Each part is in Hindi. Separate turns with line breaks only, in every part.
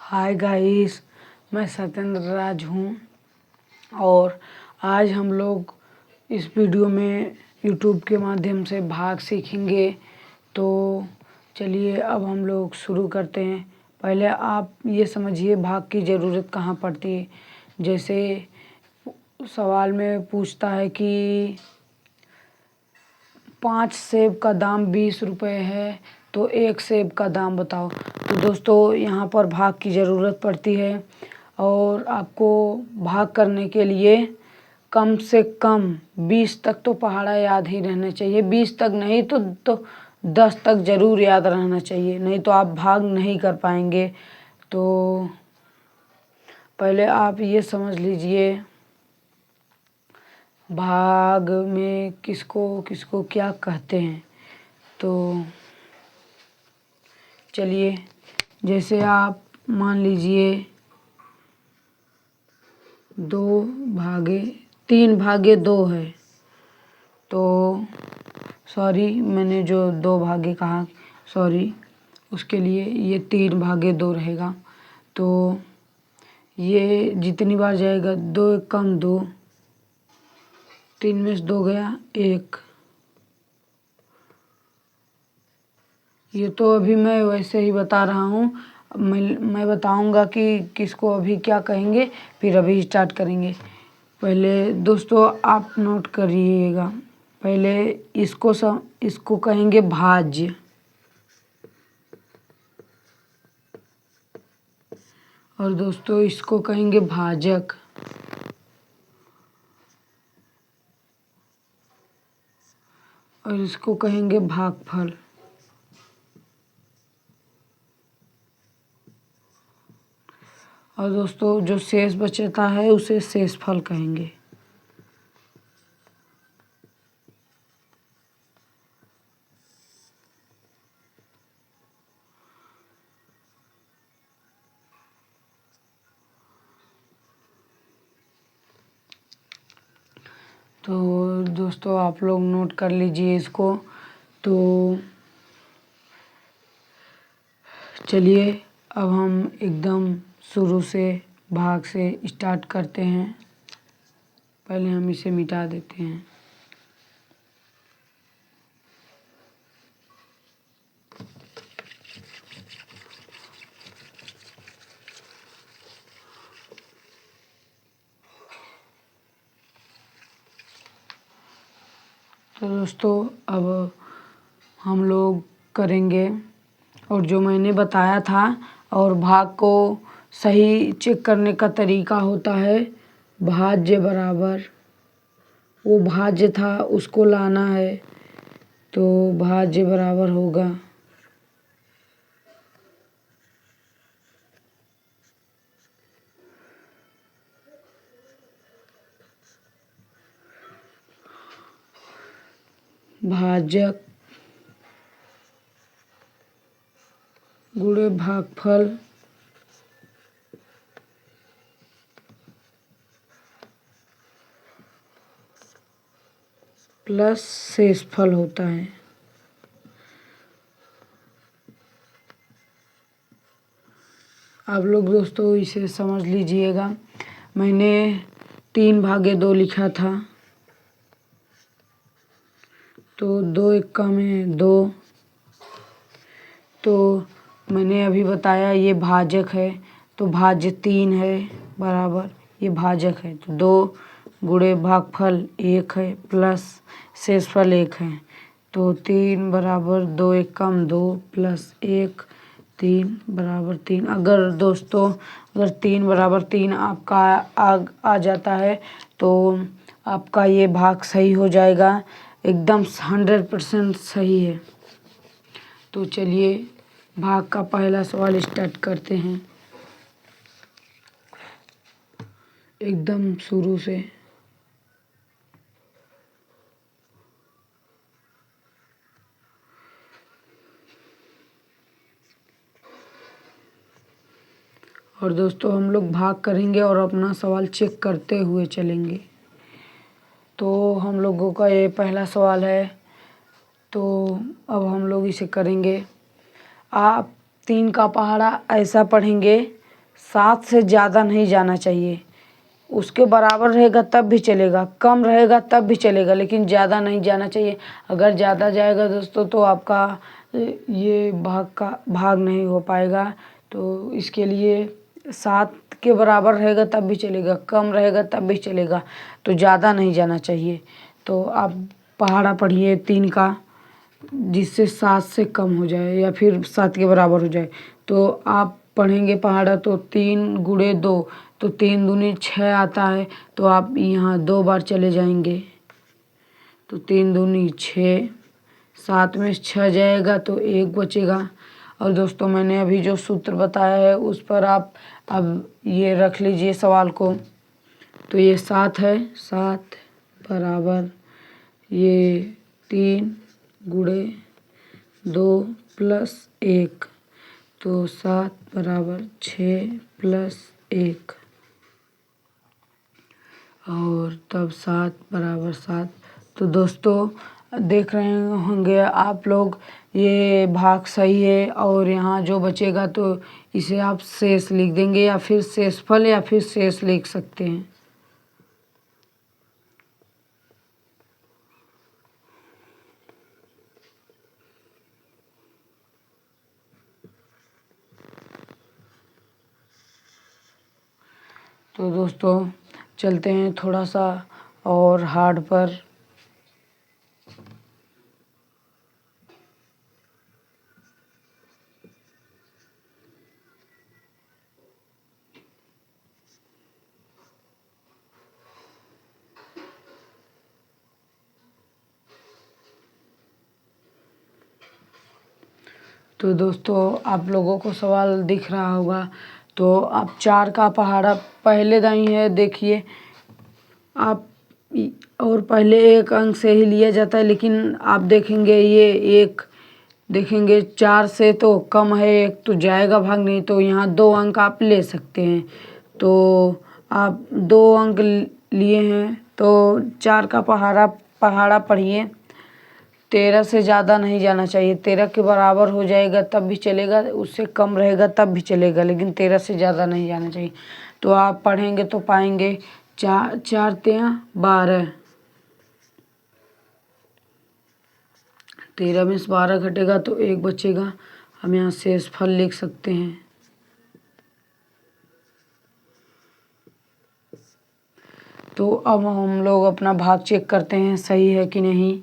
हाय गाइस, मैं सत्येंद्र राज हूँ और आज हम लोग इस वीडियो में यूट्यूब के माध्यम से भाग सीखेंगे। तो चलिए अब हम लोग शुरू करते हैं। पहले आप ये समझिए भाग की ज़रूरत कहाँ पड़ती है। जैसे सवाल में पूछता है कि 5 सेब का दाम 20 रुपये है, तो 1 सेब का दाम बताओ। तो दोस्तों यहाँ पर भाग की ज़रूरत पड़ती है और आपको भाग करने के लिए कम से कम 20 तक तो पहाड़ा याद ही रहना चाहिए। 20 तक नहीं तो 10 तक ज़रूर याद रहना चाहिए, नहीं तो आप भाग नहीं कर पाएंगे। तो पहले आप ये समझ लीजिए भाग में किसको किसको क्या कहते हैं। तो चलिए, जैसे आप मान लीजिए 3/2 है, तो सॉरी मैंने जो 2 कहा, सॉरी, उसके लिए ये 3/2 रहेगा। तो ये जितनी बार जाएगा 2 एक कम 2, 3 में से 2 गया 1। ये तो अभी मैं वैसे ही बता रहा हूँ। मैं बताऊँगा कि किसको अभी क्या कहेंगे, फिर अभी स्टार्ट करेंगे। पहले दोस्तों आप नोट करिएगा, पहले इसको कहेंगे भाज्य, और दोस्तों इसको कहेंगे भाजक, और इसको कहेंगे भागफल, और दोस्तों जो शेष बचता है उसे शेषफल कहेंगे। तो दोस्तों आप लोग नोट कर लीजिए इसको। तो चलिए अब हम एकदम शुरू से भाग से स्टार्ट करते हैं। पहले हम इसे मिटा देते हैं। तो दोस्तों अब हम लोग करेंगे, और जो मैंने बताया था और भाग को सही चेक करने का तरीका होता है, भाज्य बराबर वो भाज्य था उसको लाना है, तो भाज्य बराबर होगा भाजक गुणे भागफल प्लस शेषफल होता है। आप लोग दोस्तों इसे समझ लीजिएगा। मैंने 3/2 लिखा था, तो 2 एक में 2। तो मैंने अभी बताया ये भाजक है, तो भाज्य 3 है बराबर ये भाजक है, तो 2 गुणे भागफल 1 है प्लस शेषफल 1 है। तो 3 बराबर 2 एक 2 प्लस 1, 3 बराबर 3। अगर दोस्तों अगर 3 बराबर 3 आपका आ जाता है तो आपका ये भाग सही हो जाएगा, एकदम 100% सही है। तो चलिए भाग का पहला सवाल स्टार्ट करते हैं एकदम शुरू से। और दोस्तों हम लोग भाग करेंगे और अपना सवाल चेक करते हुए चलेंगे। तो हम लोगों का ये पहला सवाल है, तो अब हम लोग इसे करेंगे। आप 3 का पहाड़ा ऐसा पढ़ेंगे 7 से ज़्यादा नहीं जाना चाहिए। उसके बराबर रहेगा तब भी चलेगा, कम रहेगा तब भी चलेगा, लेकिन ज़्यादा नहीं जाना चाहिए। अगर ज़्यादा जाएगा दोस्तों तो आपका ये भाग नहीं हो पाएगा। तो इसके लिए 7 के बराबर रहेगा तब भी चलेगा, कम रहेगा तब भी चलेगा, तो ज़्यादा नहीं जाना चाहिए। तो आप पहाड़ा पढ़िए 3 का, जिससे 7 से कम हो जाए या फिर 7 के बराबर हो जाए। तो आप पढ़ेंगे पहाड़ा तो 3 गुणे 2, तो 3 दूनी 6 आता है। तो आप यहाँ 2 बार चले जाएंगे, तो 3 दूनी 6, 7 में 6 जाएगा तो 1 बचेगा। और दोस्तों मैंने अभी जो सूत्र बताया है उस पर आप अब ये रख लीजिए सवाल को। तो ये 7 है, 7 बराबर ये 3 गुणे 2 प्लस 1, तो 7 बराबर 6 प्लस 1, और तब 7 बराबर 7। तो दोस्तों देख रहे होंगे आप लोग, ये भाग सही है। और यहाँ जो बचेगा तो इसे आप शेष लिख देंगे, या फिर शेषफल या फिर शेष लिख सकते हैं। तो दोस्तों चलते हैं थोड़ा सा और हार्ड पर। तो दोस्तों आप लोगों को सवाल दिख रहा होगा। तो आप 4 का पहाड़ा पहले दाई है, देखिए आप और पहले 1 अंक से ही लिया जाता है, लेकिन आप देखेंगे ये 1 देखेंगे 4 से तो कम है 1, तो जाएगा भाग नहीं, तो यहाँ 2 अंक आप ले सकते हैं। तो आप 2 अंक लिए हैं, तो 4 का पहाड़ा पढ़िए। 13 से ज़्यादा नहीं जाना चाहिए, 13 के बराबर हो जाएगा तब भी चलेगा, उससे कम रहेगा तब भी चलेगा, लेकिन 13 से ज़्यादा नहीं जाना चाहिए। तो आप पढ़ेंगे तो पाएंगे 4 4 तेरह 12, 13 में से 12 घटेगा तो 1 बचेगा। हम यहाँ शेषफल लिख सकते हैं। तो अब हम लोग अपना भाग चेक करते हैं सही है कि नहीं।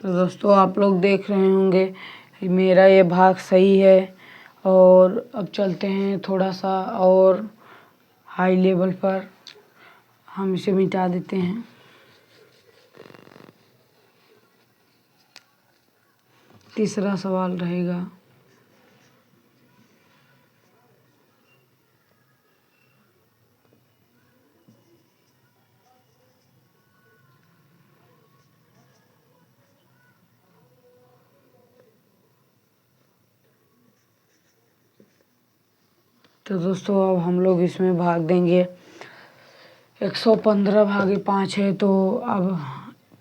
तो दोस्तों आप लोग देख रहे होंगे मेरा ये भाग सही है। और अब चलते हैं थोड़ा सा और हाई लेवल पर, हम इसे मिटा देते हैं। तीसरा सवाल रहेगा। तो दोस्तों अब हम लोग इसमें भाग देंगे। 115 भागे 5 है, तो अब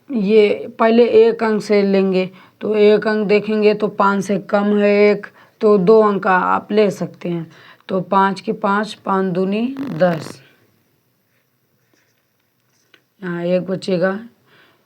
ये पहले 1 अंक से लेंगे। तो 1 अंक देखेंगे तो 5 से कम है 1, तो 2 अंक आप ले सकते हैं। तो 5 के 5, 5 दूनी 10, यहाँ 1 बचेगा।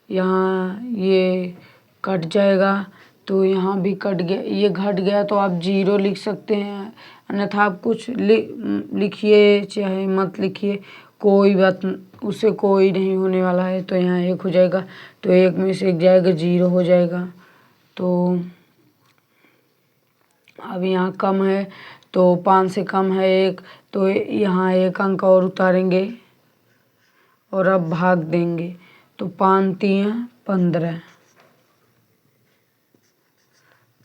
यहाँ ये कट जाएगा, तो यहाँ भी कट गया, ये घट गया, तो आप 0 लिख सकते हैं। अन्यथा आप कुछ लिखिए चाहे मत लिखिए, कोई बात उससे कोई नहीं होने वाला है। तो यहाँ 1 हो जाएगा, तो 1 में से 1 जाएगा, 0 हो जाएगा। तो अब यहाँ कम है, तो 5 से कम है 1, तो यहाँ 1 अंक और उतारेंगे और अब भाग देंगे। तो 5 3 15।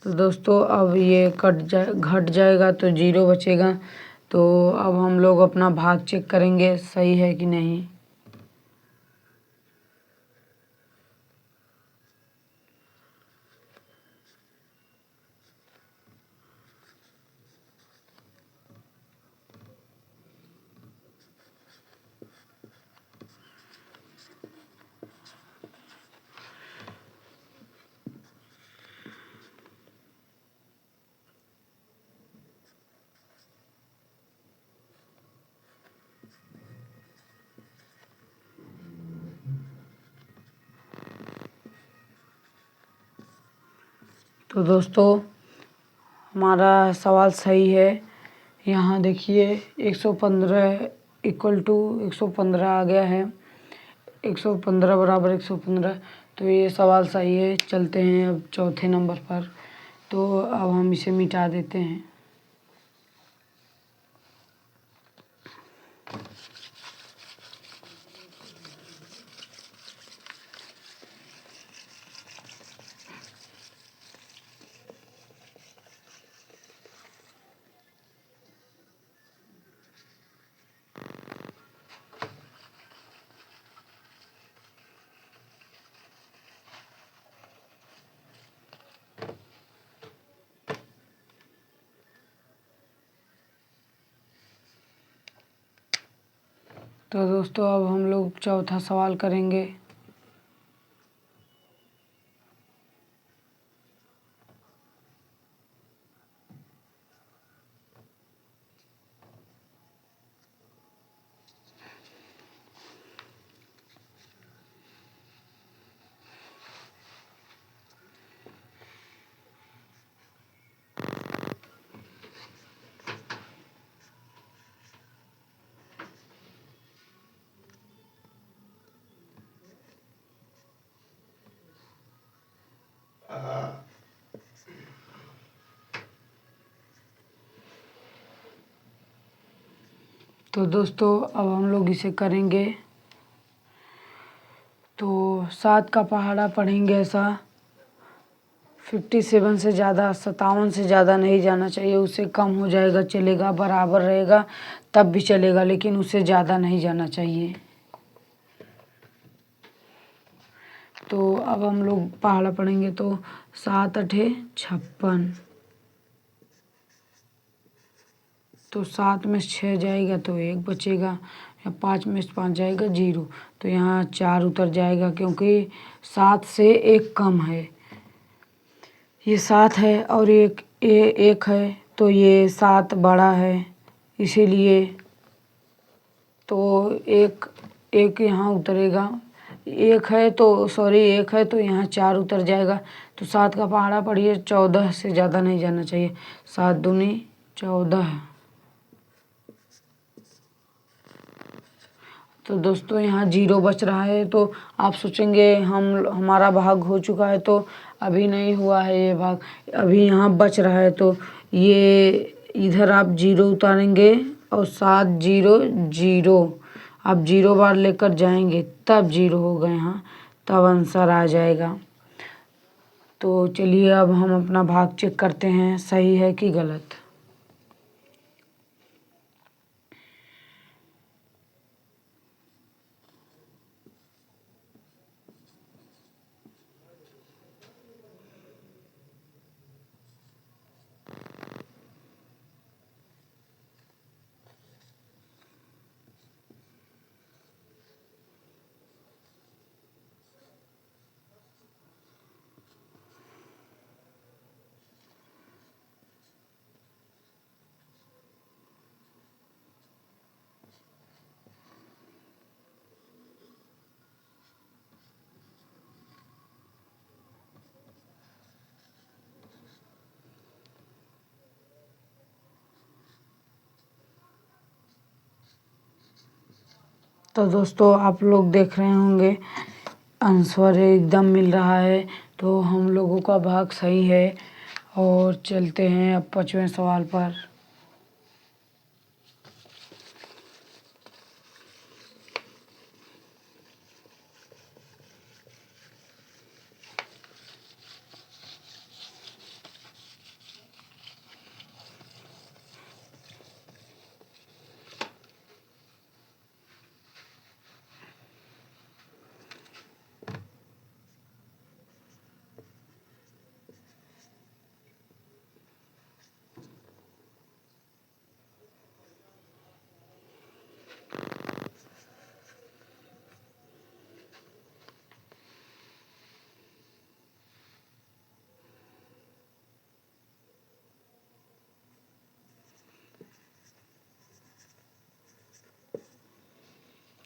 तो दोस्तों अब ये घट जाएगा तो 0 बचेगा। तो अब हम लोग अपना भाग चेक करेंगे सही है कि नहीं। तो दोस्तों हमारा सवाल सही है। यहाँ देखिए 115 इक्वल टू 115 आ गया है, 115 बराबर 115। तो ये सवाल सही है। चलते हैं अब चौथे नंबर पर। तो अब हम इसे मिटा देते हैं। तो दोस्तों अब हम लोग चौथा सवाल करेंगे। तो दोस्तों अब हम लोग इसे करेंगे। तो 7 का पहाड़ा पढ़ेंगे ऐसा। 57 से ज़्यादा, 57 से ज़्यादा नहीं जाना चाहिए। उससे कम हो जाएगा चलेगा, बराबर रहेगा तब भी चलेगा, लेकिन उससे ज़्यादा नहीं जाना चाहिए। तो अब हम लोग पहाड़ा पढ़ेंगे। तो 7 अठे 56। तो 7 में 6 जाएगा तो 1 बचेगा, या 5 में 5 जाएगा 0। तो यहाँ 4 उतर जाएगा, क्योंकि 7 से 1 कम है। ये 7 है और एक है, तो ये 7 बड़ा है, इसीलिए तो एक यहाँ उतरेगा। एक है तो सॉरी 1 है तो यहाँ 4 उतर जाएगा। तो 7 का पहाड़ा पढ़िए। 14 से ज़्यादा नहीं जाना चाहिए। 7 दूनी 14। तो दोस्तों यहाँ 0 बच रहा है। तो आप सोचेंगे हमारा भाग हो चुका है, तो अभी नहीं हुआ है ये भाग, अभी यहाँ बच रहा है। तो ये इधर आप 0 उतारेंगे और 7 0 0 आप 0 बार लेकर जाएंगे तब 0 होगा यहाँ, तब आंसर आ जाएगा। तो चलिए अब हम अपना भाग चेक करते हैं सही है कि गलत। तो दोस्तों आप लोग देख रहे होंगे आंसर एकदम मिल रहा है। तो हम लोगों का भाग सही है। और चलते हैं अब 5वें सवाल पर।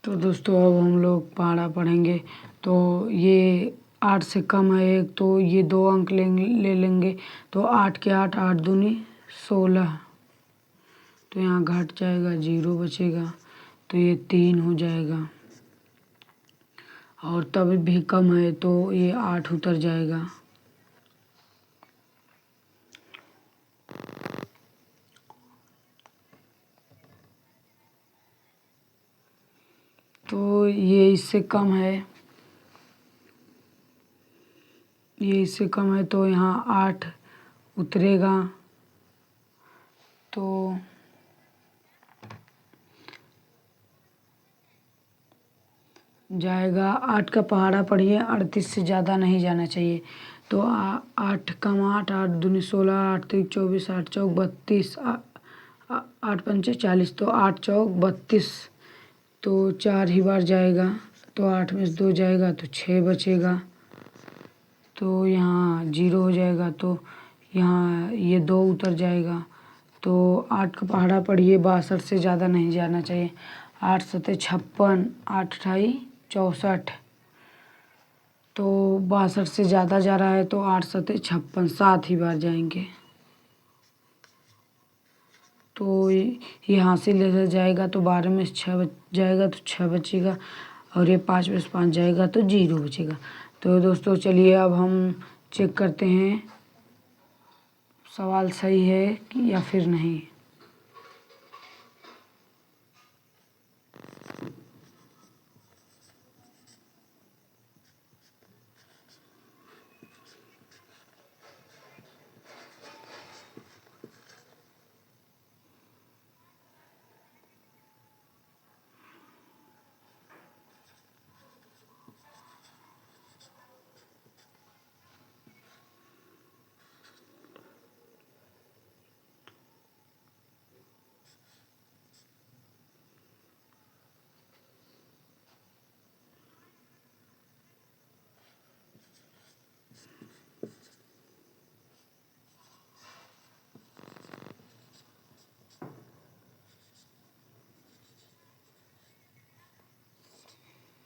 तो दोस्तों अब हम लोग पहाड़ा पढ़ेंगे। तो ये 8 से कम है एक, तो ये 2 अंक ले लेंगे। तो 8 के 8, 8 दूनी 16। तो यहाँ घट जाएगा, 0 बचेगा, तो ये 3 हो जाएगा। और तब भी कम है तो ये 8 उतर जाएगा। तो ये इससे कम है, ये इससे कम है, तो यहाँ 8 उतरेगा। तो जाएगा 8 का पहाड़ा पढ़िए, 38 से ज़्यादा नहीं जाना चाहिए। तो 8 कम 8, 8 दूनी 16, 8 3 24, 8 चौक 32, 8 पंचे 40, तो 8 चौक 32। तो 4 ही बार जाएगा, तो 8 में से 2 जाएगा तो 6 बचेगा। तो यहाँ 0 हो जाएगा, तो यहाँ ये 2 उतर जाएगा। तो 8 का पहाड़ा पढ़िए, 62 से ज़्यादा नहीं जाना चाहिए। 8 सते 56, 8 अठाई 64। तो 62 से ज़्यादा जा रहा है, तो 8 सते 56, 7 ही बार जाएंगे। तो ये हासिल रह जाएगा, तो 12 में से 6 बच जाएगा, तो 6 बचेगा। और ये 5 में से 5 जाएगा, तो 0 बचेगा। तो दोस्तों चलिए अब हम चेक करते हैं सवाल सही है कि या फिर नहीं।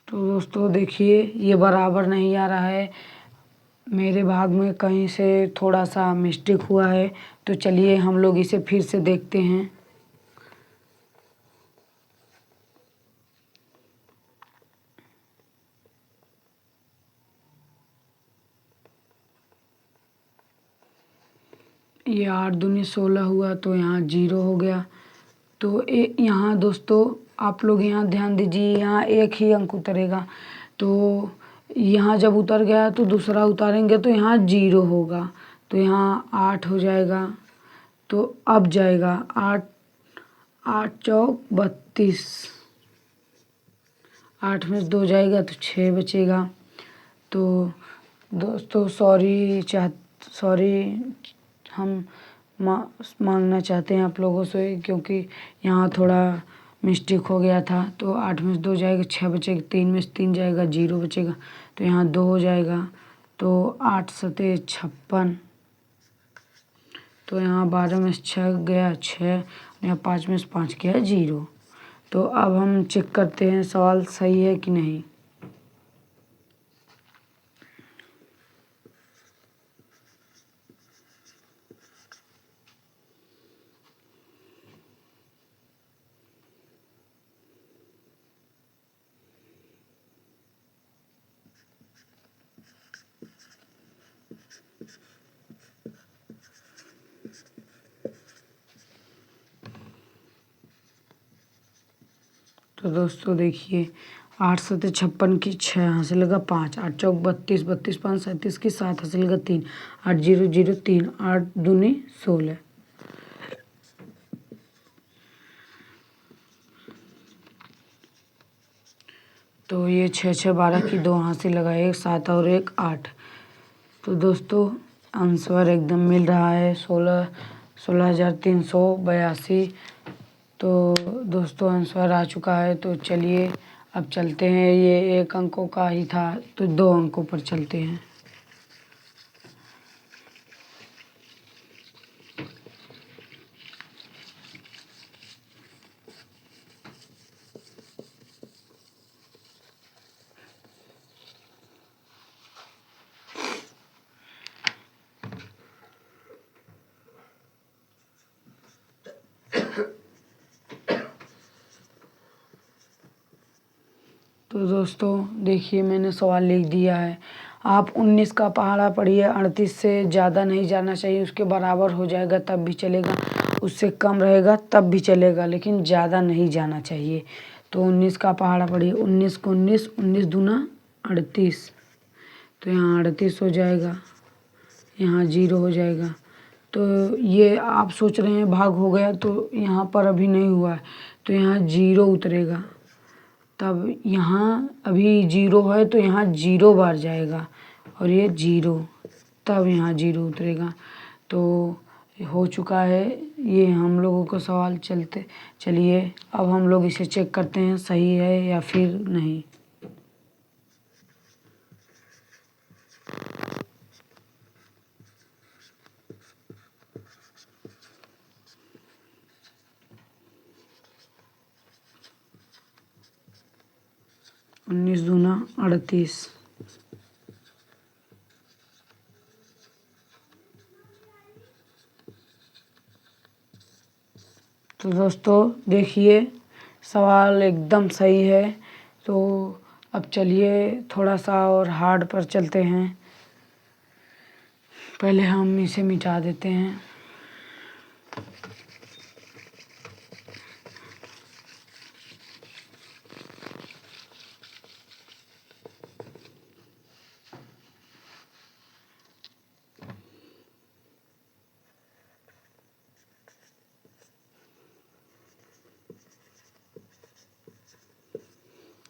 तो दोस्तों देखिए ये बराबर नहीं आ रहा है, मेरे भाग में कहीं से थोड़ा सा मिस्टेक हुआ है। तो चलिए हम लोग इसे फिर से देखते हैं। ये 8 दूनी 16 हुआ, तो यहाँ 0 हो गया। तो यहाँ दोस्तों आप लोग यहाँ ध्यान दीजिए, यहाँ एक ही अंक उतरेगा। तो यहाँ जब उतर गया तो दूसरा उतारेंगे तो यहाँ 0 होगा, तो यहाँ 8 हो जाएगा। तो अब जाएगा 8, 8 चौक 32, 8 में से 2 जाएगा तो 6 बचेगा। तो दोस्तों सॉरी हम मांगना चाहते हैं आप लोगों से, क्योंकि यहाँ थोड़ा मिस्टेक हो गया था। तो 8 में से 2 जाएगा, 6 बचेगा, 3 में से 3 जाएगा, 0 बचेगा। तो यहाँ 2 हो जाएगा, तो 8 सते 56। तो यहाँ 12 में से 6 गया 6, यहाँ 5 में से 5 गया 0। तो अब हम चेक करते हैं सवाल सही है कि नहीं। तो दोस्तों देखिए 8 सते 56 की 6 हासिल का 5, 8 चौक 32, 32 5 37 की 7 हासिल का 3, 8 0 0 3, 8 दूनी 16। तो ये 6 6 12 की 2 हासिल लगा, 1 7 और 1 8। तो दोस्तों आंसर एकदम मिल रहा है 16,382। तो दोस्तों आंसर आ चुका है। तो चलिए अब चलते हैं, ये 1 अंकों का ही था तो 2 अंकों पर चलते हैं। तो दोस्तों देखिए मैंने सवाल लिख दिया है। आप 19 का पहाड़ा पढ़िए, 38 से ज़्यादा नहीं जाना चाहिए, उसके बराबर हो जाएगा तब भी चलेगा, उससे कम रहेगा तब भी चलेगा, लेकिन ज़्यादा नहीं जाना चाहिए। तो 19 का पहाड़ा पढ़िए, 19 को 19, 19 दूना 38, तो यहाँ 38 हो जाएगा, यहाँ 0 हो जाएगा। तो ये आप सोच रहे हैं भाग हो गया, तो यहाँ पर अभी नहीं हुआ है, तो यहाँ 0 उतरेगा। तब यहाँ अभी 0 है तो यहाँ 0 बार जाएगा और ये 0, तब यहाँ 0 उतरेगा। तो हो चुका है ये हम लोगों को सवाल। चलिए अब हम लोग इसे चेक करते हैं सही है या फिर नहीं। उन्नीस दूना 38। तो दोस्तों देखिए सवाल एकदम सही है। तो अब चलिए थोड़ा सा और हार्ड पर चलते हैं। पहले हम इसे मिटा देते हैं।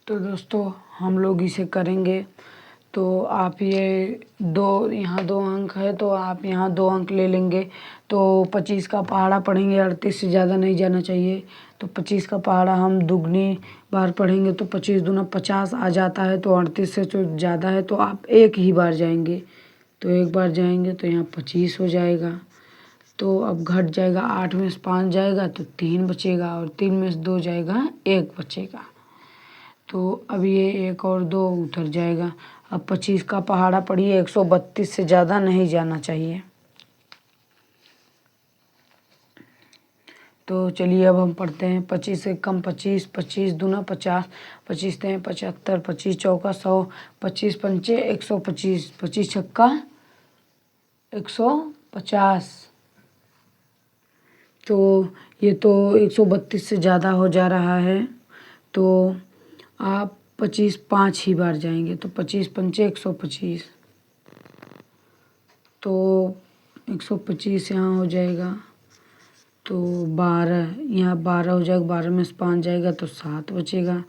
तो दोस्तों हम लोग इसे करेंगे। तो आप ये यहाँ 2 अंक है तो आप यहाँ 2 अंक ले लेंगे। तो 25 का पहाड़ा पढ़ेंगे, 38 से ज़्यादा नहीं जाना चाहिए। तो 25 का पहाड़ा हम दुगनी बार पढ़ेंगे तो 25 दूना 50 आ जाता है। तो 38 से तो ज़्यादा है तो आप एक ही बार जाएंगे। तो एक बार जाएंगे तो यहाँ 25 हो जाएगा। तो अब घट जाएगा, 8 में से 5 जाएगा तो 3 बचेगा, और 3 में से 2 जाएगा 1 बचेगा। तो अब ये 1 और 2 उतर जाएगा। अब 25 का पहाड़ा पढ़िए, 132 से ज़्यादा नहीं जाना चाहिए। तो चलिए अब हम पढ़ते हैं। 25 से कम 25, 25 दूना 50, 25 तें 75, 25 चौका 100, 25 पंचे 125, 25 छक्का 150। तो ये तो 132 से ज़्यादा हो जा रहा है। तो आप 25 5 ही बार जाएंगे। तो 25 पंचे 125, तो 125 यहाँ हो जाएगा। तो 12 यहाँ 12 हो जाएगा, 12 में से 5 जाएगा तो 7 बचेगा,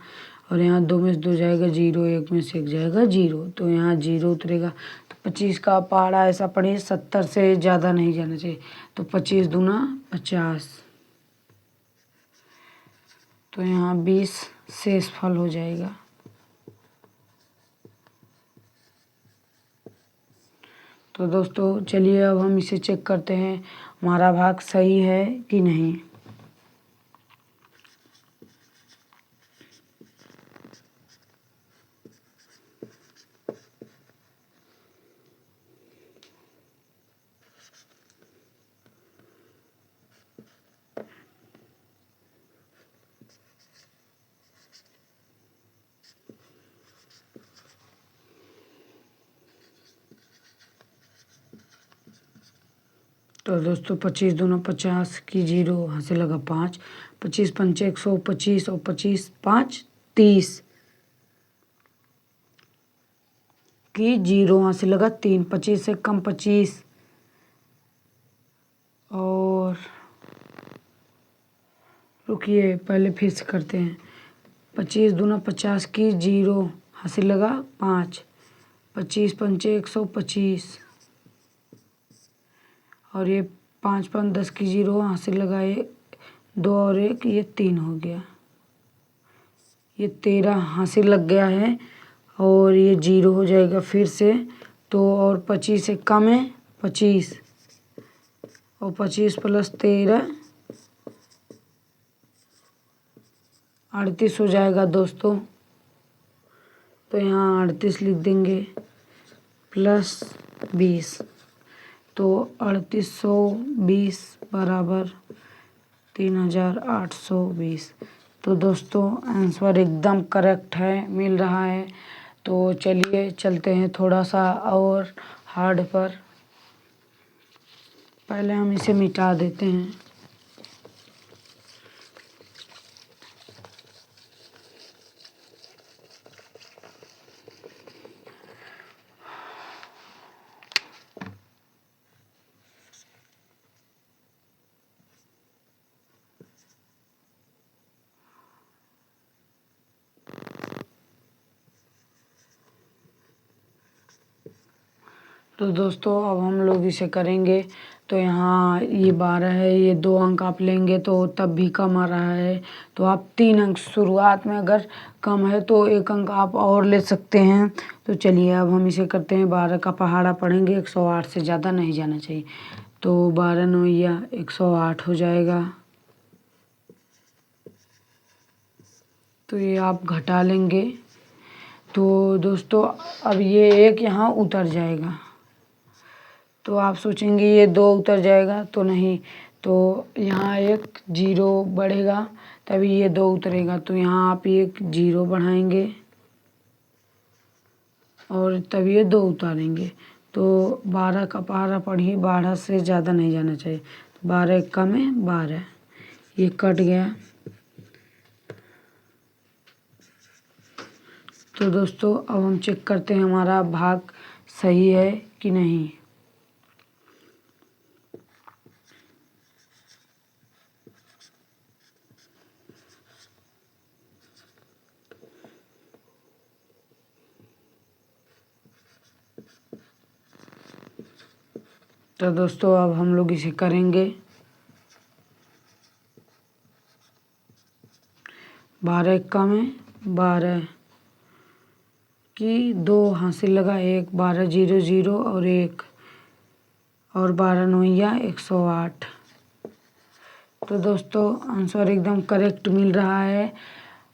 और यहाँ 2 में से 2 जाएगा 0, 1 में से 1 जाएगा 0, तो यहाँ 0 उतरेगा। तो 25 का पहाड़ा ऐसा पढ़िए, 70 से ज़्यादा नहीं जाना चाहिए। तो 25 दूना 50, तो यहाँ 20 शेष फल हो जाएगा। तो दोस्तों चलिए अब हम इसे चेक करते हैं हमारा भाग सही है कि नहीं। तो दोस्तों 25 दूना 50 की 0 हासिल लगा 5, 25 पंचे 125 और 25 5 30 की 0 हासिल लगा 3, 25 से कम 25 और रुकिए पहले फिर से करते हैं। 25 दूना 50 की 0 हासिल लगा 5, 25 पंचे 125 और ये 5 5 10 की 0 हासिल लगाए 2 और 1, ये 3 हो गया, ये 13 हासिल लग गया है और ये 0 हो जाएगा फिर से। तो और 25 से कम है 25, और 25 प्लस 13 38 हो जाएगा दोस्तों। तो यहाँ 38 लिख देंगे प्लस 20, तो 3820 बराबर 3820। तो दोस्तों आंसर एकदम करेक्ट है, मिल रहा है। तो चलिए चलते हैं थोड़ा सा और हार्ड पर। पहले हम इसे मिटा देते हैं। तो दोस्तों अब हम लोग इसे करेंगे। तो यहाँ ये 12 है, ये 2 अंक आप लेंगे तो तब भी कम आ रहा है। तो आप 3 अंक शुरुआत में अगर कम है तो 1 अंक आप और ले सकते हैं। तो चलिए अब हम इसे करते हैं। 12 का पहाड़ा पढ़ेंगे, 108 से ज़्यादा नहीं जाना चाहिए। तो 12 नौया 108 हो जाएगा। तो ये आप घटा लेंगे। तो दोस्तों अब ये 1 यहाँ उतर जाएगा। तो आप सोचेंगे ये 2 उतर जाएगा, तो नहीं। तो यहाँ एक 0 बढ़ेगा तभी ये 2 उतरेगा। तो यहाँ आप एक 0 बढ़ाएंगे और तभी ये 2 उतारेंगे। तो 12 का पहाड़ा पढ़िए, 12 से ज़्यादा नहीं जाना चाहिए। तो 12 कम है 12, ये कट गया। तो दोस्तों अब हम चेक करते हैं हमारा भाग सही है कि नहीं। तो दोस्तों अब हम लोग इसे करेंगे। 12 कम है 12 की 2 हासिल लगा, 1 12 0 0 और 1 और 12 नौया 108। तो दोस्तों आंसर एकदम करेक्ट मिल रहा है।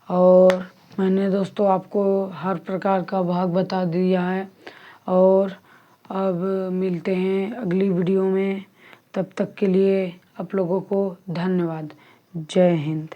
और मैंने दोस्तों आपको हर प्रकार का भाग बता दिया है। और अब मिलते हैं अगली वीडियो में। तब तक के लिए आप लोगों को धन्यवाद। जय हिंद।